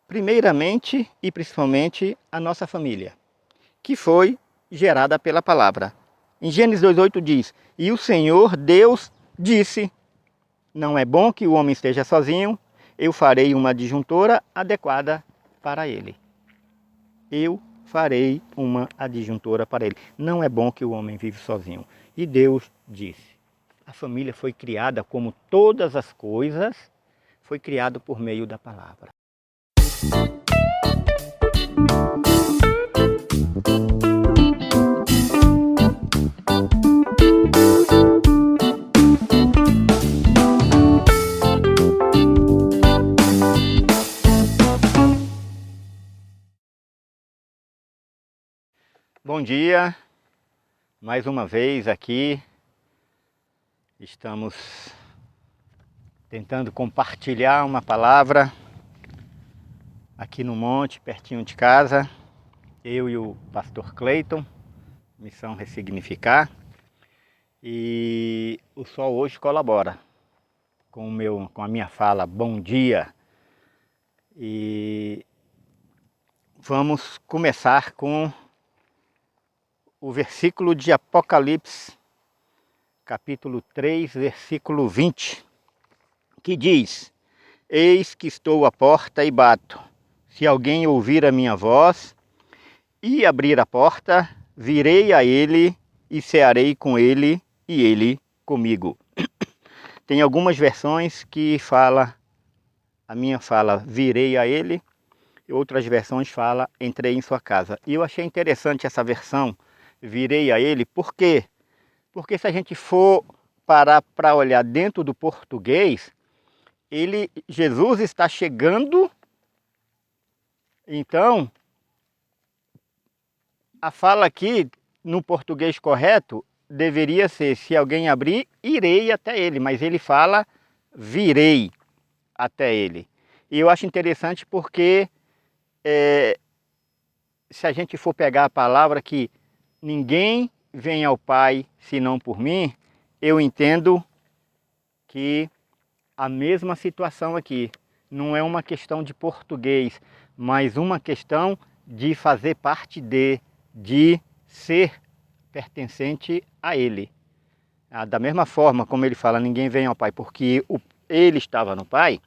primeiramente e principalmente a nossa família, que foi gerada pela palavra. Em Gênesis 2:8 diz: "E o Senhor Deus disse: não é bom que o homem esteja sozinho, eu farei uma adjuntora adequada para ele." Eu farei uma adjuntora para ele. Não é bom que o homem vive sozinho. E Deus disse. A família foi criada, como todas as coisas, foi criada por meio da palavra. Bom dia, mais uma vez aqui. Estamos tentando compartilhar uma palavra aqui no monte, pertinho de casa. Eu e o pastor Cleiton, Missão Ressignificar. E o sol hoje colabora com a minha fala, bom dia. E vamos começar com o versículo de Apocalipse, capítulo 3, versículo 20, que diz: "Eis que estou à porta e bato. Se alguém ouvir a minha voz e abrir a porta, virei a ele e cearei com ele e ele comigo." Tem algumas versões que a minha fala, virei a ele, e outras versões fala, entrei em sua casa. E eu achei interessante essa versão, virei a ele, por quê? Porque se a gente for parar para olhar dentro do português, Jesus está chegando, então a fala aqui no português correto deveria ser: se alguém abrir, irei até ele, mas ele fala virei até ele. E eu acho interessante porque se a gente for pegar a palavra que ninguém vem ao Pai senão por mim, eu entendo que a mesma situação aqui não é uma questão de português, mas uma questão de fazer parte de ser pertencente a Ele. Da mesma forma como ele fala, ninguém vem ao Pai porque ele estava no Pai,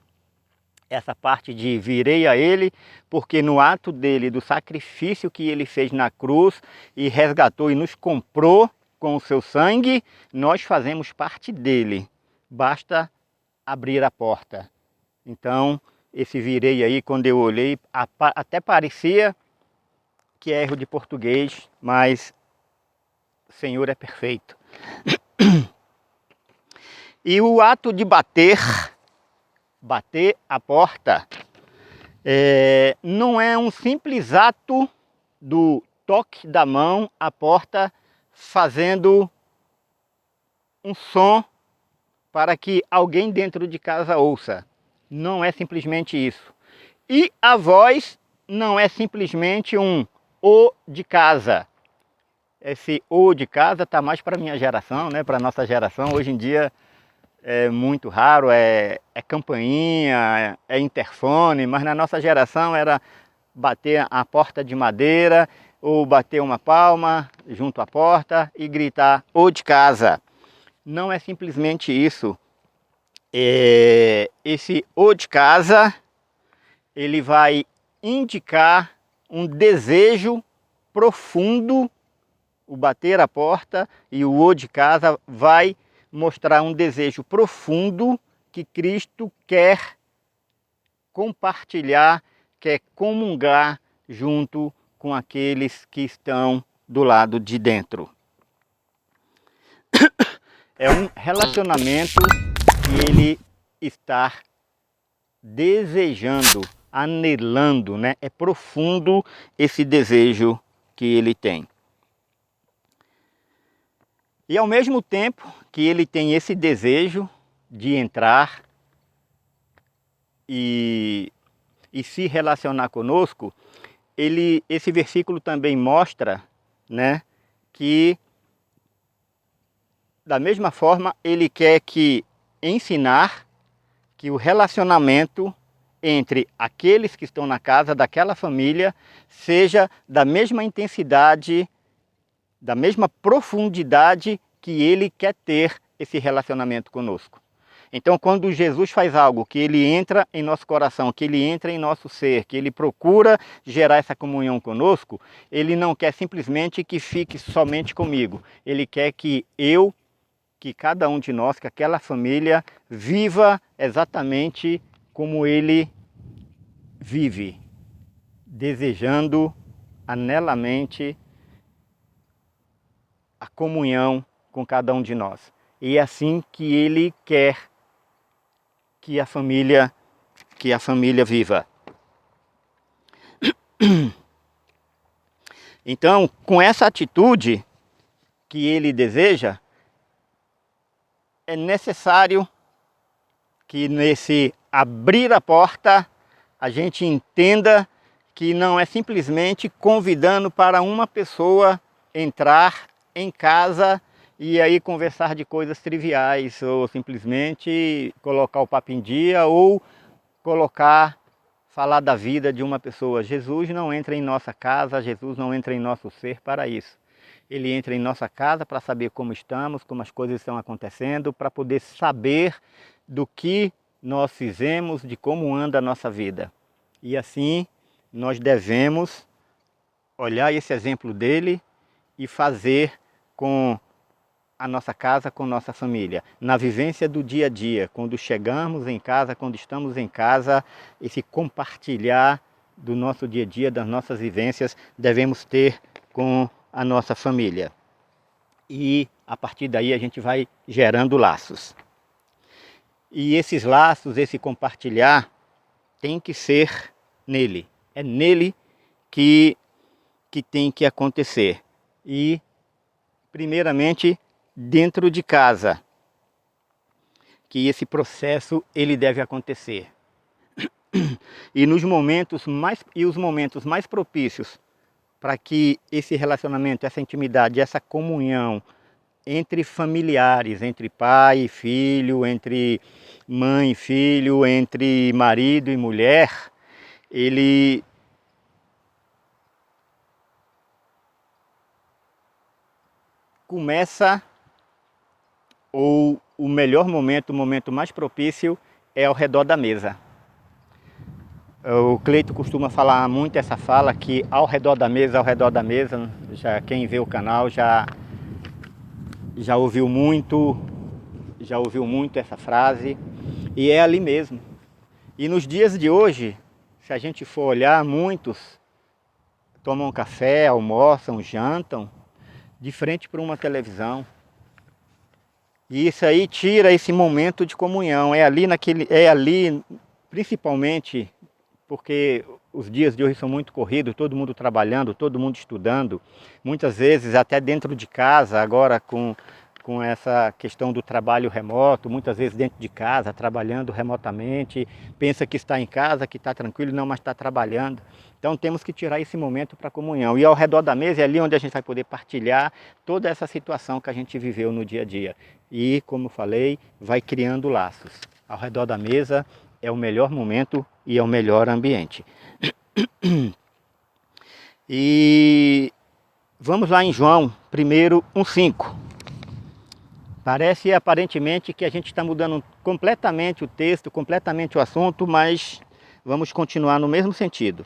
essa parte de virei a ele, porque no ato dele, do sacrifício que ele fez na cruz e resgatou e nos comprou com o seu sangue, nós fazemos parte dele. Basta abrir a porta. Então, esse virei aí, quando eu olhei, até parecia que é erro de português, mas o Senhor é perfeito. E o ato de bater a porta, não é um simples ato do toque da mão à porta fazendo um som para que alguém dentro de casa ouça. Não é simplesmente isso. E a voz não é simplesmente um "o de casa". Esse "o de casa" está mais para a minha geração, né? Para a nossa geração. Hoje em dia é muito raro, é campainha, é interfone, mas na nossa geração era bater a porta de madeira ou bater uma palma junto à porta e gritar "o de casa". Não é simplesmente isso. Esse "o de casa" ele vai indicar um desejo profundo. O bater a porta e o "o de casa" vai mostrar um desejo profundo que Cristo quer compartilhar, quer comungar junto com aqueles que estão do lado de dentro. É um relacionamento que ele está desejando, anelando, né? É profundo esse desejo que ele tem. E ao mesmo tempo que ele tem esse desejo de entrar e se relacionar conosco, esse versículo também mostra, né, que da mesma forma ele quer ensinar que o relacionamento entre aqueles que estão na casa daquela família seja da mesma intensidade, da mesma profundidade que Ele quer ter esse relacionamento conosco. Então, quando Jesus faz algo, que Ele entra em nosso coração, que Ele entra em nosso ser, que Ele procura gerar essa comunhão conosco, Ele não quer simplesmente que fique somente comigo. Ele quer que cada um de nós, que aquela família viva exatamente como Ele vive, desejando anelamente a comunhão com cada um de nós. E é assim que Ele quer que a família viva. Então, com essa atitude que Ele deseja, é necessário que nesse abrir a porta a gente entenda que não é simplesmente convidando para uma pessoa entrar em casa e aí conversar de coisas triviais, ou simplesmente colocar o papo em dia, ou falar da vida de uma pessoa. Jesus não entra em nossa casa, Jesus não entra em nosso ser para isso. Ele entra em nossa casa para saber como estamos, como as coisas estão acontecendo, para poder saber do que nós fizemos, de como anda a nossa vida. E assim nós devemos olhar esse exemplo dele e fazer com a nossa casa, com nossa família. Na vivência do dia a dia, quando chegamos em casa, quando estamos em casa, esse compartilhar do nosso dia a dia, das nossas vivências, devemos ter com a nossa família. E a partir daí a gente vai gerando laços. E esses laços, esse compartilhar, tem que ser nele. É nele que tem que acontecer. E, primeiramente, dentro de casa, que esse processo ele deve acontecer. E os momentos mais propícios para que esse relacionamento, essa intimidade, essa comunhão entre familiares, entre pai e filho, entre mãe e filho, entre marido e mulher, ele começa, ou o melhor momento, o momento mais propício é ao redor da mesa. O Cleito costuma falar muito essa fala, que ao redor da mesa, já quem vê o canal já ouviu muito essa frase, e é ali mesmo. E nos dias de hoje, se a gente for olhar, muitos tomam café, almoçam, jantam de frente para uma televisão. E isso aí tira esse momento de comunhão. É ali principalmente porque os dias de hoje são muito corridos, todo mundo trabalhando, todo mundo estudando, muitas vezes até dentro de casa, agora com essa questão do trabalho remoto, muitas vezes dentro de casa, trabalhando remotamente, pensa que está em casa, que está tranquilo, não, mas está trabalhando. Então temos que tirar esse momento para a comunhão. E ao redor da mesa é ali onde a gente vai poder partilhar toda essa situação que a gente viveu no dia a dia. E, como falei, vai criando laços. Ao redor da mesa é o melhor momento e é o melhor ambiente. E vamos lá em João 1:5. Parece aparentemente que a gente está mudando completamente o texto, completamente o assunto, mas vamos continuar no mesmo sentido.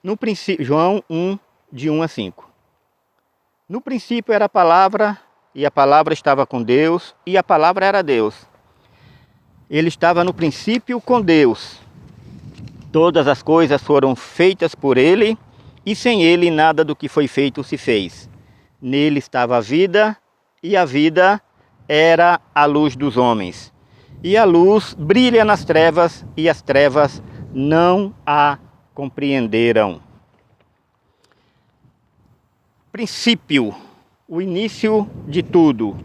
No princípio, João 1, de 1-5. No princípio era a palavra, e a palavra estava com Deus, e a palavra era Deus. Ele estava no princípio com Deus. Todas as coisas foram feitas por ele, e sem ele nada do que foi feito se fez. Nele estava a vida, e a vida era a luz dos homens. E a luz brilha nas trevas, e as trevas não a compreenderam. Princípio, o início de tudo,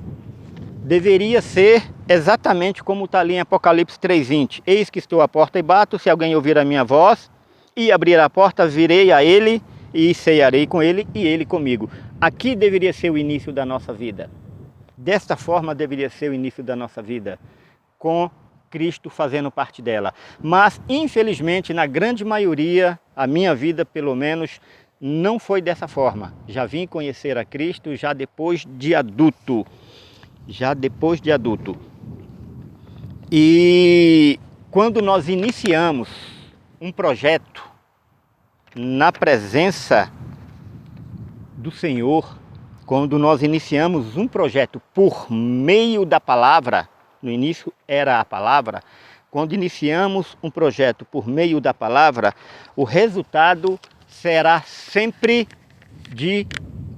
deveria ser exatamente como está ali em Apocalipse 3:20. Eis que estou à porta e bato, se alguém ouvir a minha voz e abrir a porta, virei a ele e cearei com ele e ele comigo. Aqui deveria ser o início da nossa vida. Desta forma deveria ser o início da nossa vida, com Cristo fazendo parte dela. Mas, infelizmente, na grande maioria, a minha vida, pelo menos, não foi dessa forma. Já vim conhecer a Cristo já depois de adulto. Já depois de adulto. E quando nós iniciamos um projeto na presença do Senhor, quando nós iniciamos um projeto por meio da palavra, no início era a palavra, quando iniciamos um projeto por meio da palavra, o resultado será sempre de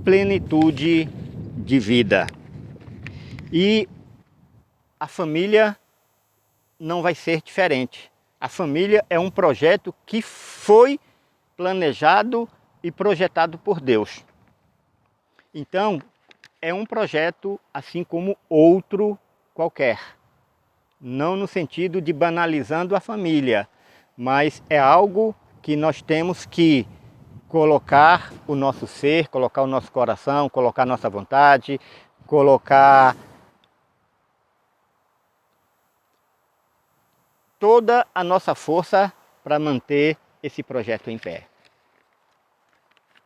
plenitude de vida. E a família não vai ser diferente. A família é um projeto que foi planejado e projetado por Deus. Então, é um projeto assim como outro qualquer. Não no sentido de banalizando a família, mas é algo que nós temos que colocar o nosso ser, colocar o nosso coração, colocar a nossa vontade, colocar toda a nossa força para manter esse projeto em pé.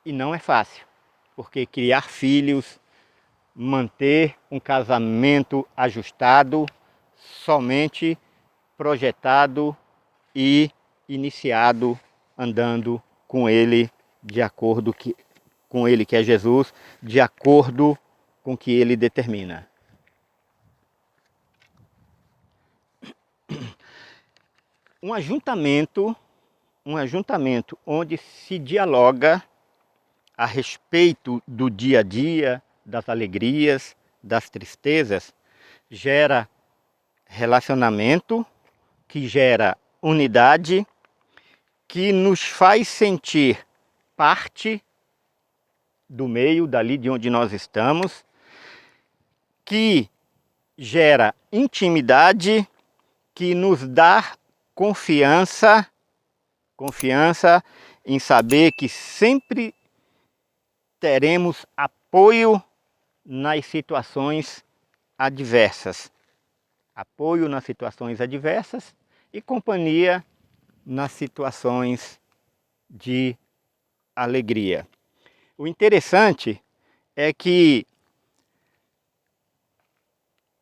E não é fácil, porque criar filhos, manter um casamento ajustado, somente projetado e iniciado andando com ele de acordo com ele que é Jesus, de acordo com o que ele determina. Um ajuntamento onde se dialoga a respeito do dia a dia, das alegrias, das tristezas, gera relacionamento, que gera unidade, que nos faz sentir parte do meio, dali de onde nós estamos, que gera intimidade, que nos dá confiança em saber que sempre teremos apoio nas situações adversas. Apoio nas situações adversas e companhia nas situações de alegria. O interessante é que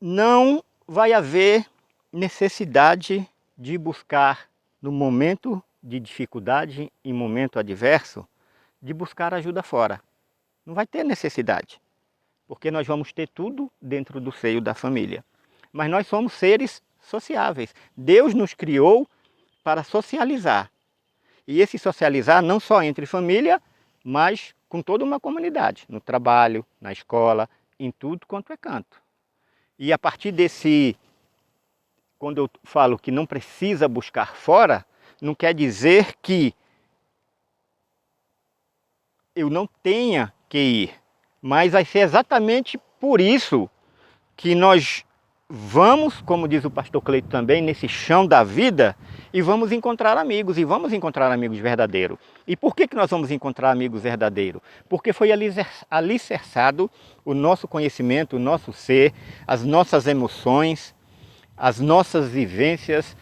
não vai haver necessidade de buscar no momento de dificuldade, em momento adverso, de buscar ajuda fora. Não vai ter necessidade, porque nós vamos ter tudo dentro do seio da família. Mas nós somos seres sociáveis. Deus nos criou para socializar. E esse socializar não só entre família, mas com toda uma comunidade, no trabalho, na escola, em tudo quanto é canto. E a partir desse, quando eu falo que não precisa buscar fora, não quer dizer que eu não tenha que ir, mas vai ser exatamente por isso que nós vamos, como diz o pastor Cleito também, nesse chão da vida e vamos encontrar amigos, e vamos encontrar amigos verdadeiros. E por que nós vamos encontrar amigos verdadeiros? Porque foi alicerçado o nosso conhecimento, o nosso ser, as nossas emoções, as nossas vivências,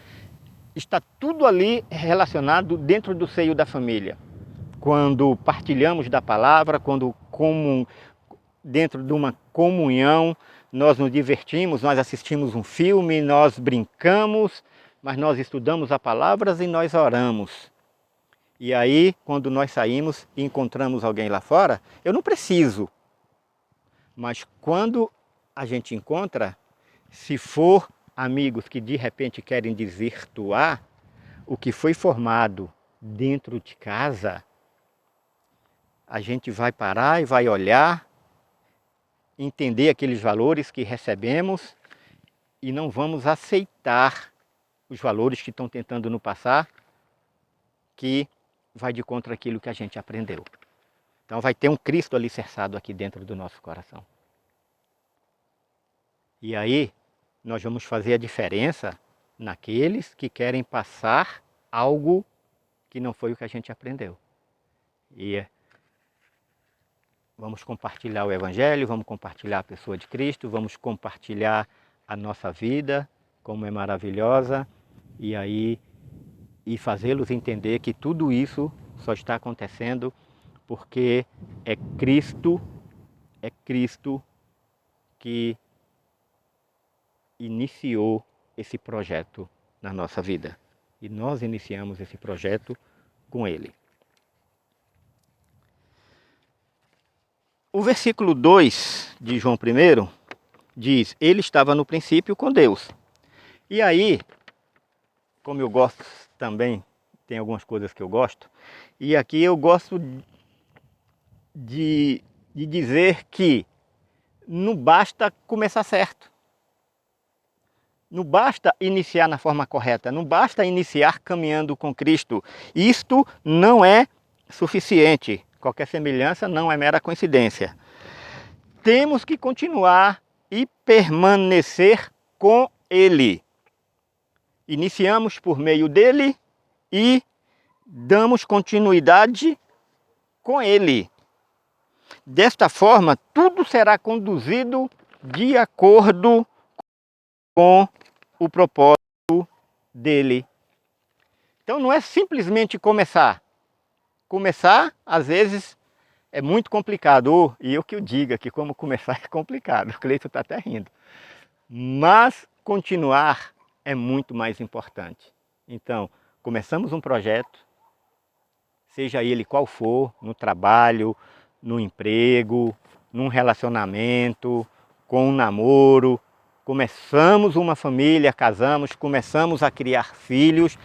está tudo ali relacionado dentro do seio da família. Quando partilhamos da palavra, quando dentro de uma comunhão, nós nos divertimos, nós assistimos um filme, nós brincamos, mas nós estudamos a palavra e nós oramos. E aí, quando nós saímos e encontramos alguém lá fora, eu não preciso. Mas quando a gente encontra, se for amigos que de repente querem desvirtuar o que foi formado dentro de casa, a gente vai parar e vai olhar, entender aqueles valores que recebemos e não vamos aceitar os valores que estão tentando nos passar, que vai de contra aquilo que a gente aprendeu. Então vai ter um Cristo alicerçado aqui dentro do nosso coração. E aí nós vamos fazer a diferença naqueles que querem passar algo que não foi o que a gente aprendeu. E vamos compartilhar o Evangelho, vamos compartilhar a pessoa de Cristo, vamos compartilhar a nossa vida como é maravilhosa, e aí e fazê-los entender que tudo isso só está acontecendo porque é Cristo que iniciou esse projeto na nossa vida. E nós iniciamos esse projeto com Ele. O versículo 2 de João 1 diz: Ele estava no princípio com Deus. E aí, como eu gosto também, tem algumas coisas que eu gosto, e aqui eu gosto de dizer que não basta começar certo. Não basta iniciar na forma correta, não basta iniciar caminhando com Cristo. Isto não é suficiente. Qualquer semelhança não é mera coincidência. Temos que continuar e permanecer com Ele. Iniciamos por meio dele e damos continuidade com Ele. Desta forma, tudo será conduzido de acordo com o propósito dele. Então não é simplesmente começar. Começar, às vezes, é muito complicado. E eu que o diga que como começar é complicado. O Cleito está até rindo. Mas continuar é muito mais importante. Então, começamos um projeto, seja ele qual for, no trabalho, no emprego, num relacionamento, com um namoro, começamos uma família, casamos, começamos a criar filhos,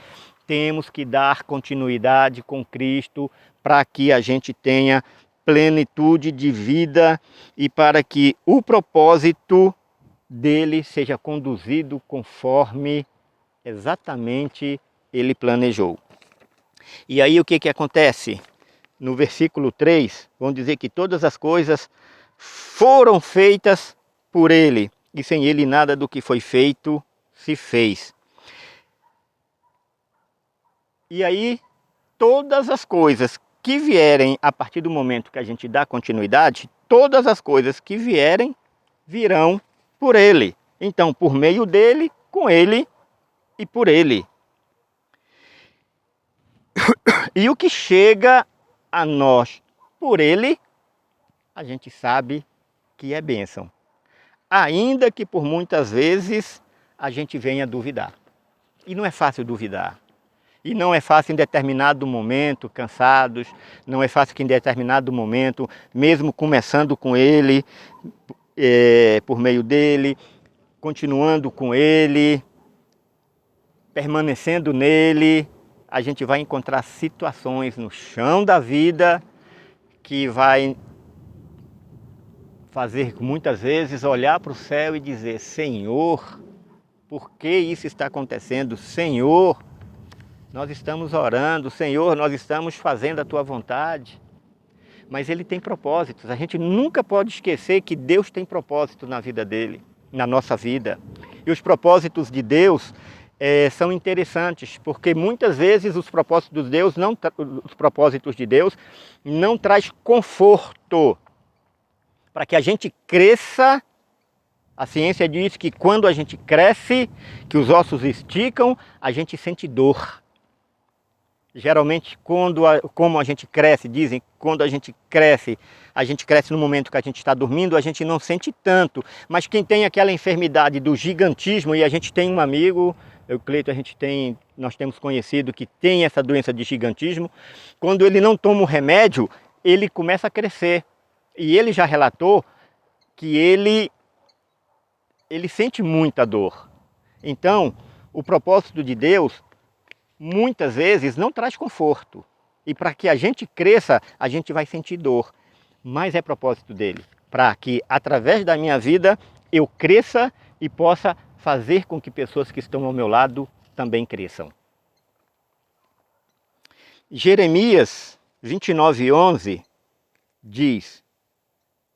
temos que dar continuidade com Cristo para que a gente tenha plenitude de vida e para que o propósito dele seja conduzido conforme exatamente ele planejou. E aí o que acontece? No versículo 3, vão dizer que todas as coisas foram feitas por ele, e sem ele nada do que foi feito se fez. E aí, todas as coisas que vierem a partir do momento que a gente dá continuidade, todas as coisas que vierem, virão por ele. Então, por meio dele, com ele e por ele. E o que chega a nós por ele, a gente sabe que é bênção. Ainda que por muitas vezes a gente venha duvidar. E não é fácil duvidar. E não é fácil em determinado momento, cansados, não é fácil que em determinado momento, mesmo começando com ele, por meio dele, continuando com ele, permanecendo nele, a gente vai encontrar situações no chão da vida que vai fazer muitas vezes olhar para o céu e dizer: Senhor, por que isso está acontecendo? Senhor, nós estamos orando, Senhor, nós estamos fazendo a Tua vontade. Mas Ele tem propósitos, a gente nunca pode esquecer que Deus tem propósito na vida dele, na nossa vida. E os propósitos de Deus são interessantes, porque muitas vezes os propósitos de Deus não traz conforto para que a gente cresça. A ciência diz que quando a gente cresce, que os ossos esticam, a gente sente dor. Geralmente, como a gente cresce, dizem, quando a gente cresce no momento que a gente está dormindo, a gente não sente tanto. Mas quem tem aquela enfermidade do gigantismo, e a gente tem um amigo, eu, Cleito, nós temos conhecido que tem essa doença de gigantismo, quando ele não toma o remédio, ele começa a crescer. E ele já relatou que ele sente muita dor. Então, o propósito de Deus muitas vezes não traz conforto. E para que a gente cresça, a gente vai sentir dor. Mas é propósito dele, para que através da minha vida eu cresça e possa fazer com que pessoas que estão ao meu lado também cresçam. Jeremias 29:11 diz,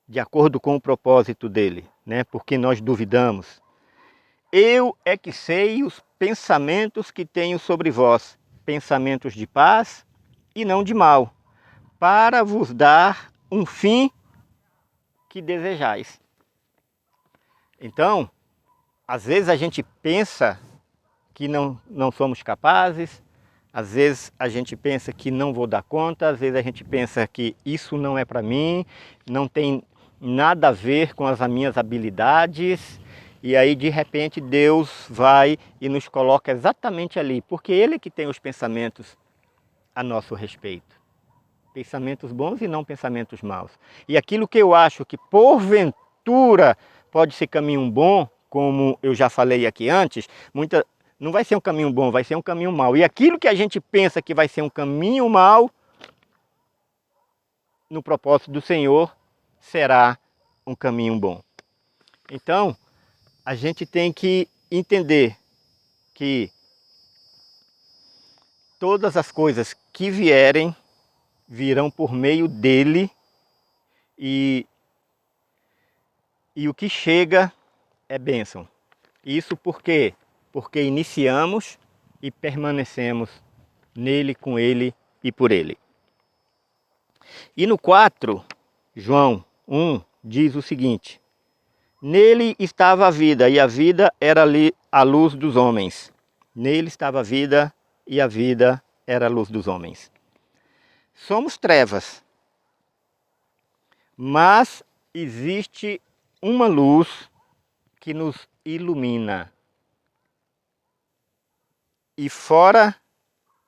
de acordo com o propósito dele, porque nós duvidamos: Eu é que sei os pensamentos que tenho sobre vós, pensamentos de paz e não de mal, para vos dar um fim que desejais. Então, às vezes a gente pensa que não somos capazes, às vezes a gente pensa que não vou dar conta, às vezes a gente pensa que isso não é para mim, não tem nada a ver com as minhas habilidades, e aí de repente Deus vai e nos coloca exatamente ali, porque Ele é que tem os pensamentos a nosso respeito. Pensamentos bons e não pensamentos maus. E aquilo que eu acho que porventura pode ser caminho bom, como eu já falei aqui antes, não vai ser um caminho bom, vai ser um caminho mau. E aquilo que a gente pensa que vai ser um caminho mau, no propósito do Senhor, será um caminho bom. Então, a gente tem que entender que todas as coisas que vierem, virão por meio dele, e o que chega é bênção. Isso por quê? Porque iniciamos e permanecemos nele, com ele e por ele. E no 4, João 1, diz o seguinte: nele estava a vida, e a vida era a luz dos homens. Nele estava a vida, e a vida era a luz dos homens. Somos trevas, mas existe uma luz que nos ilumina. E fora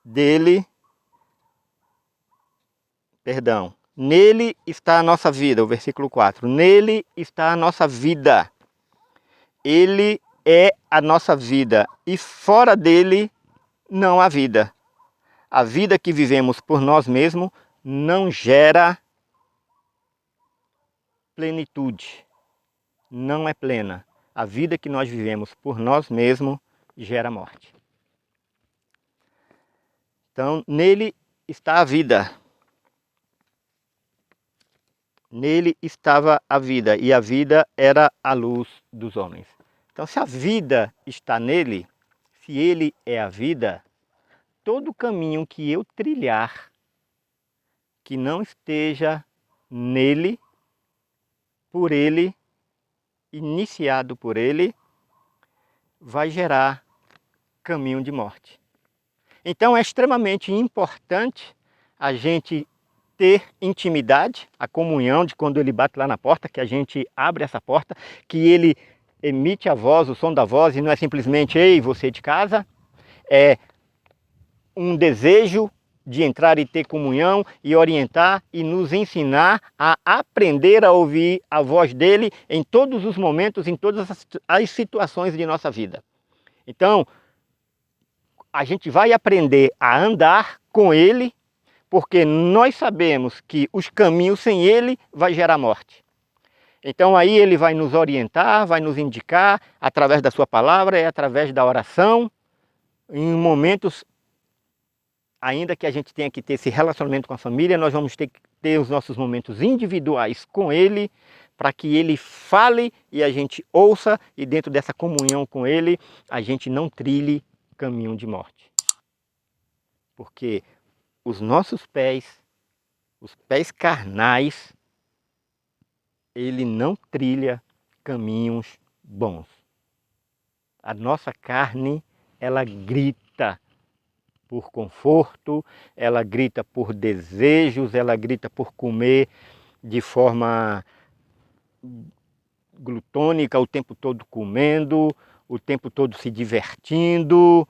dele, nele está a nossa vida, o versículo 4. Nele está a nossa vida. Ele é a nossa vida e fora dele não há vida. A vida que vivemos por nós mesmos não gera plenitude, não é plena. A vida que nós vivemos por nós mesmos gera morte. Então, nele está a vida. Nele estava a vida, e a vida era a luz dos homens. Então, se a vida está nele, se ele é a vida, todo caminho que eu trilhar que não esteja nele, por ele, iniciado por ele, vai gerar caminho de morte. Então é extremamente importante a gente ter intimidade, a comunhão de quando ele bate lá na porta, que a gente abre essa porta, que ele emite a voz, o som da voz, e não é simplesmente, ei, você de casa, é um desejo de entrar e ter comunhão e orientar e nos ensinar a aprender a ouvir a voz dele em todos os momentos, em todas as situações de nossa vida. Então, a gente vai aprender a andar com ele, porque nós sabemos que os caminhos sem ele vai gerar morte. Então aí ele vai nos orientar, vai nos indicar através da sua palavra e através da oração, em momentos ainda que a gente tenha que ter esse relacionamento com a família, nós vamos ter que ter os nossos momentos individuais com ele, para que ele fale e a gente ouça, e dentro dessa comunhão com ele, a gente não trilhe caminho de morte. Porque os nossos pés, os pés carnais, ele não trilha caminhos bons. A nossa carne, ela grita por conforto, ela grita por desejos, ela grita por comer de forma glutônica, o tempo todo comendo, o tempo todo se divertindo.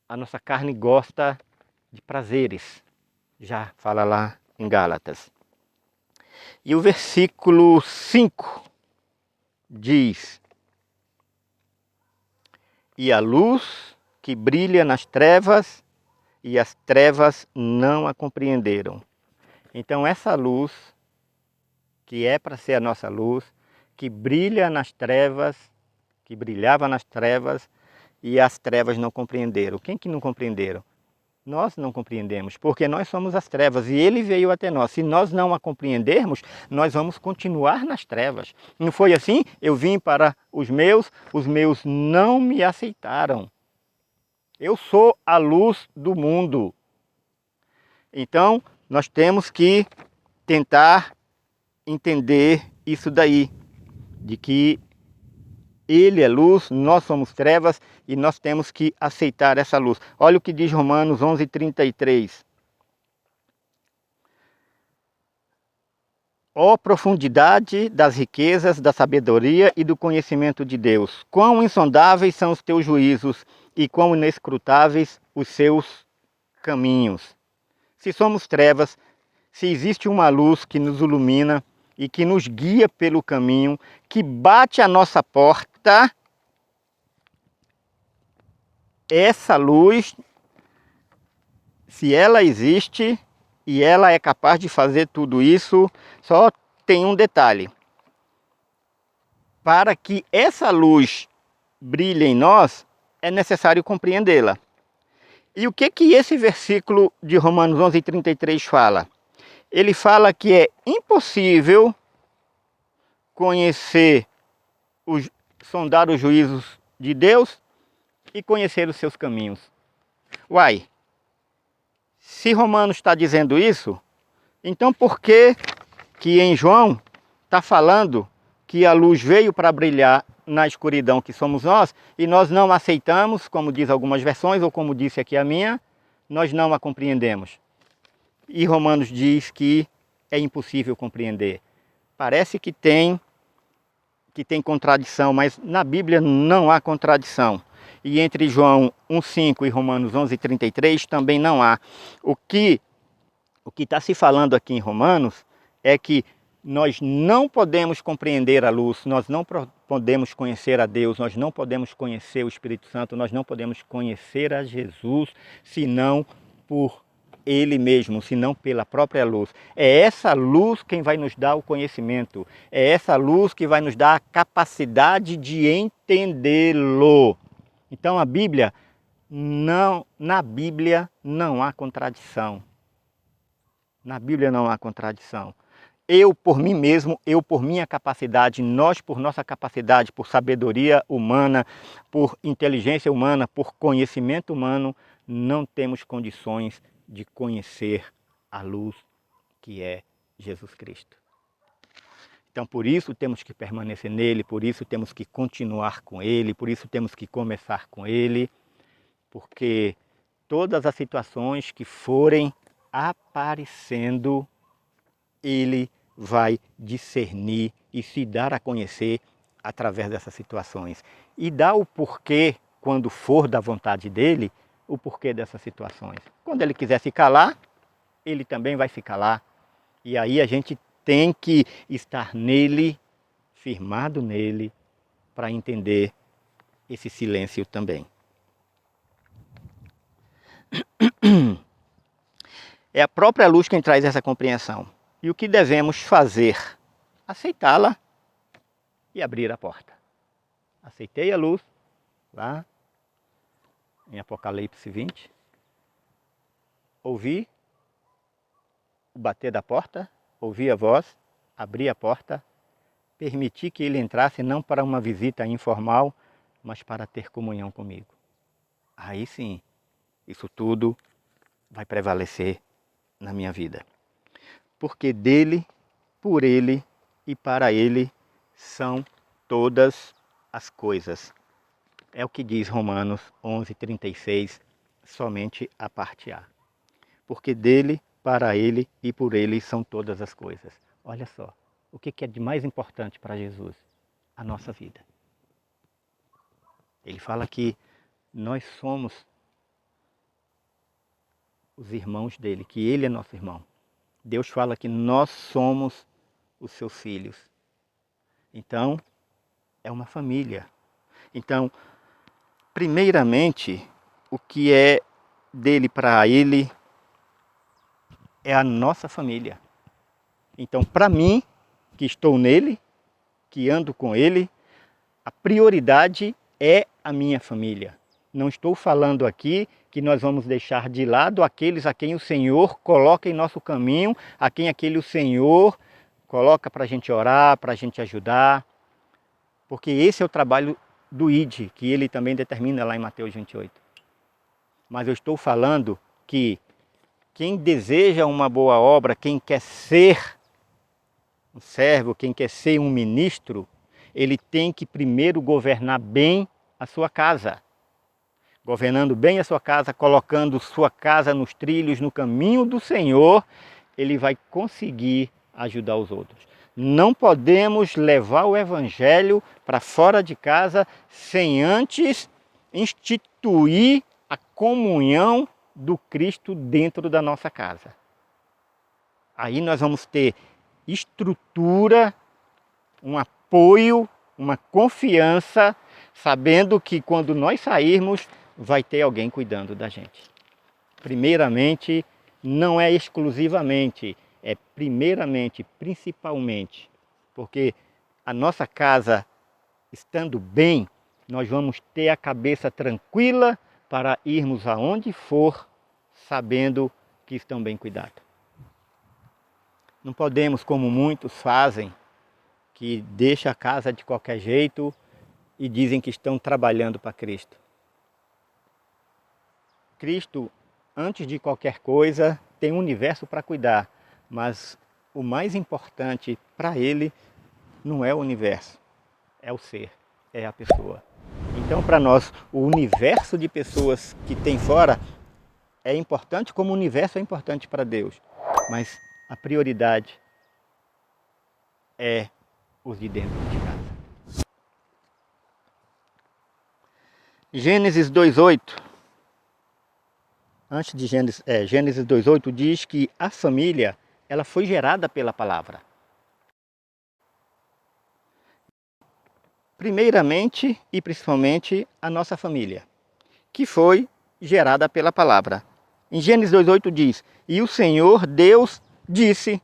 A nossa carne gosta de prazeres, já fala lá em Gálatas. E o versículo 5 diz: e a luz que brilha nas trevas, e as trevas não a compreenderam. Então essa luz, que é para ser a nossa luz, que brilha nas trevas, que brilhava nas trevas, e as trevas não compreenderam. Quem que não compreenderam? Nós não compreendemos, porque nós somos as trevas e ele veio até nós. Se nós não a compreendermos, nós vamos continuar nas trevas. Não foi assim? Eu vim para os meus não me aceitaram. Eu sou a luz do mundo. Então, nós temos que tentar entender isso daí, de que Ele é luz, nós somos trevas e nós temos que aceitar essa luz. Olha o que diz Romanos 11:33. Ó profundidade das riquezas, da sabedoria e do conhecimento de Deus! Quão insondáveis são os teus juízos e quão inescrutáveis os seus caminhos. Se somos trevas, se existe uma luz que nos ilumina e que nos guia pelo caminho, que bate à nossa porta, essa luz, se ela existe e ela é capaz de fazer tudo isso, só tem um detalhe. Para que essa luz brilhe em nós, é necessário compreendê-la. E o que esse versículo de Romanos 11:33 fala? Ele fala que é impossível conhecer, sondar os juízos de Deus e conhecer os seus caminhos. Uai, se Romanos está dizendo isso, então por que em João está falando que a luz veio para brilhar na escuridão que somos nós e nós não aceitamos, como diz algumas versões, ou como disse aqui a minha, nós não a compreendemos? E Romanos diz que é impossível compreender. Parece que tem contradição, mas na Bíblia não há contradição. E entre João 1:5 e Romanos 11:33 também não há. O que está se falando aqui em Romanos é que nós não podemos compreender a luz, nós não podemos conhecer a Deus, nós não podemos conhecer o Espírito Santo, nós não podemos conhecer a Jesus, senão por Ele mesmo, senão pela própria luz. É essa luz quem vai nos dar o conhecimento, é essa luz que vai nos dar a capacidade de entendê-lo. Então na Bíblia não há contradição. Na Bíblia não há contradição. Eu por mim mesmo, eu por minha capacidade, nós por nossa capacidade, por sabedoria humana, por inteligência humana, por conhecimento humano, não temos condições de conhecer a luz que é Jesus Cristo. Então por isso temos que permanecer nele, por isso temos que continuar com ele, por isso temos que começar com ele, porque todas as situações que forem aparecendo, ele vai discernir e se dar a conhecer através dessas situações. E dar o porquê, quando for da vontade dele, o porquê dessas situações. Quando ele quiser se calar, ele também vai se calar. E aí a gente tem que estar nele, firmado nele, para entender esse silêncio também. É a própria luz quem traz essa compreensão. E o que devemos fazer? Aceitá-la e abrir a porta. Aceitei a luz, lá em Apocalipse 20. Ouvi o bater da porta, ouvi a voz, abri a porta, permiti que ele entrasse não para uma visita informal, mas para ter comunhão comigo. Aí sim, isso tudo vai prevalecer na minha vida. Porque dele, por ele e para ele são todas as coisas. É o que diz Romanos 11:36, somente a parte A. Porque dele, para ele e por ele são todas as coisas. Olha só, o que é de mais importante para Jesus? A nossa vida. Ele fala que nós somos os irmãos dele, que ele é nosso irmão. Deus fala que nós somos os seus filhos. Então, é uma família. Então, primeiramente, o que é dele para ele é a nossa família. Então, para mim, que estou nele, que ando com ele, a prioridade é a minha família. Não estou falando aqui que nós vamos deixar de lado aqueles a quem o Senhor coloca em nosso caminho, a quem o Senhor coloca para a gente orar, para a gente ajudar, porque esse é o trabalho do ID, que ele também determina lá em Mateus 28. Mas eu estou falando que quem deseja uma boa obra, quem quer ser um servo, quem quer ser um ministro, ele tem que primeiro governar bem a sua casa. Governando bem a sua casa, colocando sua casa nos trilhos, no caminho do Senhor, ele vai conseguir ajudar os outros. Não podemos levar o Evangelho para fora de casa sem antes instituir a comunhão do Cristo dentro da nossa casa. Aí nós vamos ter estrutura, um apoio, uma confiança, sabendo que quando nós sairmos, vai ter alguém cuidando da gente. Primeiramente, não é exclusivamente, é primeiramente, principalmente, porque a nossa casa estando bem, nós vamos ter a cabeça tranquila para irmos aonde for, sabendo que estão bem cuidados. Não podemos, como muitos fazem, que deixam a casa de qualquer jeito e dizem que estão trabalhando para Cristo. Cristo, antes de qualquer coisa, tem um universo para cuidar, mas o mais importante para Ele não é o universo, é o ser, é a pessoa. Então, para nós, o universo de pessoas que tem fora é importante como o universo é importante para Deus, mas a prioridade é os de dentro de casa. Gênesis 2:8. Antes de Gênesis 2:8 diz que a família, ela foi gerada pela palavra. Primeiramente e principalmente a nossa família, que foi gerada pela palavra. Em Gênesis 2:8 diz: "E o Senhor Deus disse: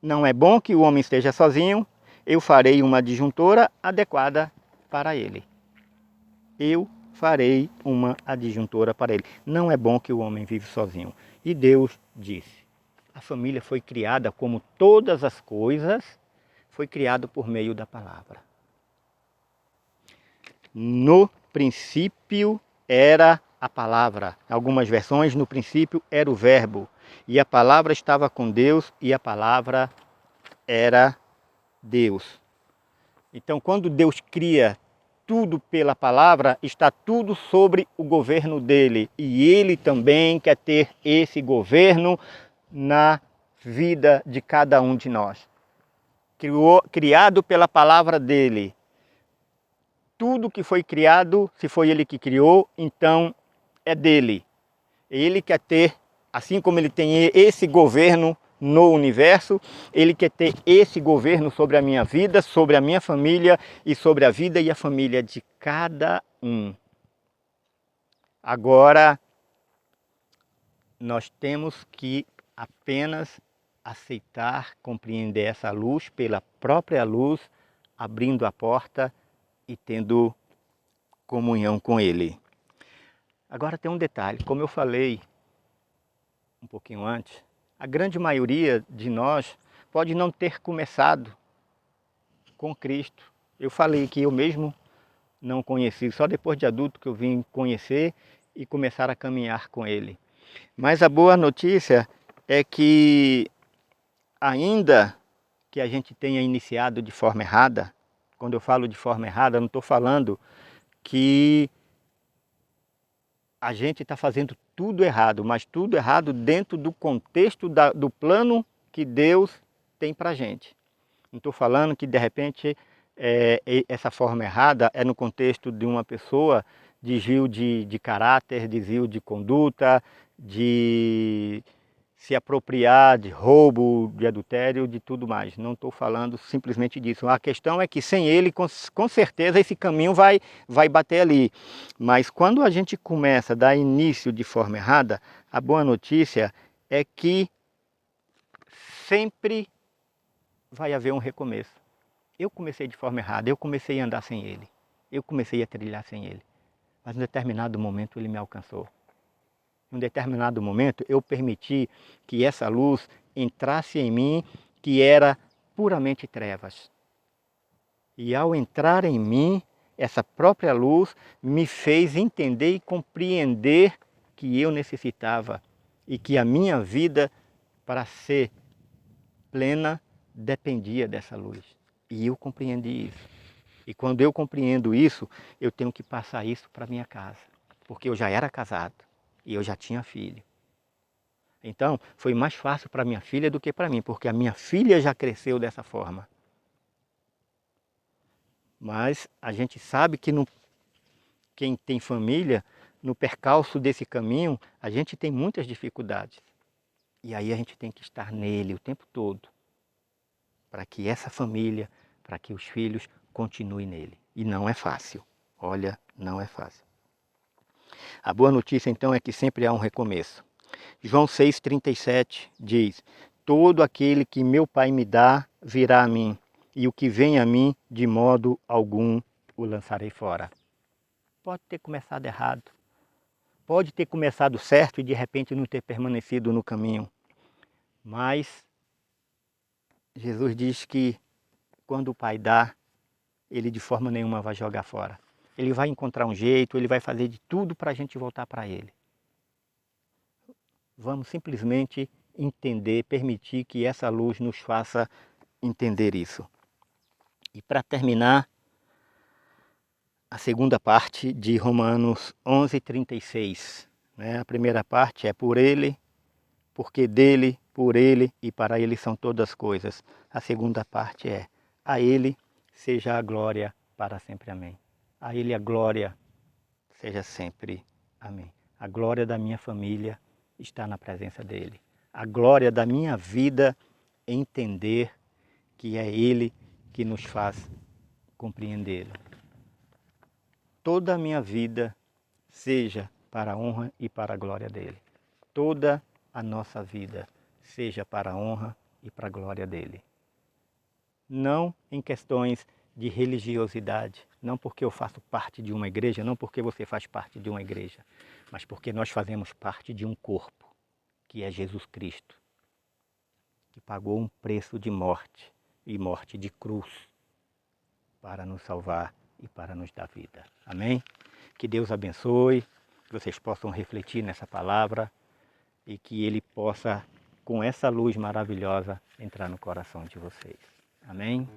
não é bom que o homem esteja sozinho, eu farei uma adjuntora adequada para ele." Eu farei uma adjuntora para ele. Não é bom que o homem vive sozinho. E Deus disse. A família foi criada, como todas as coisas, foi criada por meio da palavra. No princípio era a palavra. Em algumas versões, no princípio era o verbo. E a palavra estava com Deus e a palavra era Deus. Então, quando Deus cria tudo pela palavra, está tudo sobre o governo dele. E ele também quer ter esse governo na vida de cada um de nós. Criado pela palavra dele. Tudo que foi criado, se foi ele que criou, então é dele. Ele quer ter, assim como ele tem esse governo no universo, ele quer ter esse governo sobre a minha vida, sobre a minha família e sobre a vida e a família de cada um. Agora, nós temos que apenas aceitar, compreender essa luz pela própria luz, abrindo a porta e tendo comunhão com Ele. Agora tem um detalhe, como eu falei um pouquinho antes, a grande maioria de nós pode não ter começado com Cristo. Eu falei que eu mesmo não conheci, só depois de adulto que eu vim conhecer e começar a caminhar com Ele. Mas a boa notícia é que, ainda que a gente tenha iniciado de forma errada, quando eu falo de forma errada, eu não estou falando que a gente está fazendo tudo errado, mas tudo errado dentro do contexto do plano que Deus tem para a gente. Não estou falando que de repente essa forma errada é no contexto de uma pessoa desvio de caráter, desvio de conduta, de se apropriar de roubo, de adultério, de tudo mais. Não estou falando simplesmente disso. A questão é que sem ele, com certeza, esse caminho vai bater ali. Mas quando a gente começa a dar início de forma errada, a boa notícia é que sempre vai haver um recomeço. Eu comecei de forma errada, eu comecei a andar sem ele. Eu comecei a trilhar sem ele. Mas em determinado momento ele me alcançou. Em um determinado momento eu permiti que essa luz entrasse em mim, que era puramente trevas. E ao entrar em mim, essa própria luz me fez entender e compreender que eu necessitava e que a minha vida, para ser plena, dependia dessa luz. E eu compreendi isso. E quando eu compreendo isso, eu tenho que passar isso para minha casa, porque eu já era casado e eu já tinha filho. Então, foi mais fácil para minha filha do que para mim, porque a minha filha já cresceu dessa forma. Mas a gente sabe que quem tem família, no percalço desse caminho, a gente tem muitas dificuldades. E aí a gente tem que estar nele o tempo todo, para que essa família, para que os filhos continuem nele. E não é fácil. Olha, não é fácil. A boa notícia então é que sempre há um recomeço. João 6,37 diz: todo aquele que meu Pai me dá virá a mim, e o que vem a mim, de modo algum o lançarei fora. Pode ter começado errado, pode ter começado certo e de repente não ter permanecido no caminho. Mas Jesus diz que quando o Pai dá, Ele de forma nenhuma vai jogar fora. Ele vai encontrar um jeito, Ele vai fazer de tudo para a gente voltar para Ele. Vamos simplesmente entender, permitir que essa luz nos faça entender isso. E para terminar, a segunda parte de Romanos 11:36. A primeira parte é por Ele, porque dele, por Ele e para Ele são todas as coisas. A segunda parte é: a Ele seja a glória para sempre. Amém. A Ele a glória seja sempre. Amém. A glória da minha família está na presença dEle. A glória da minha vida é entender que é Ele que nos faz compreendê-lo. Toda a minha vida seja para a honra e para a glória dEle. Toda a nossa vida seja para a honra e para a glória dEle. Não em questões de religiosidade, não porque eu faço parte de uma igreja, não porque você faz parte de uma igreja, mas porque nós fazemos parte de um corpo, que é Jesus Cristo, que pagou um preço de morte, e morte de cruz, para nos salvar e para nos dar vida. Amém? Que Deus abençoe, que vocês possam refletir nessa palavra e que Ele possa, com essa luz maravilhosa, entrar no coração de vocês. Amém?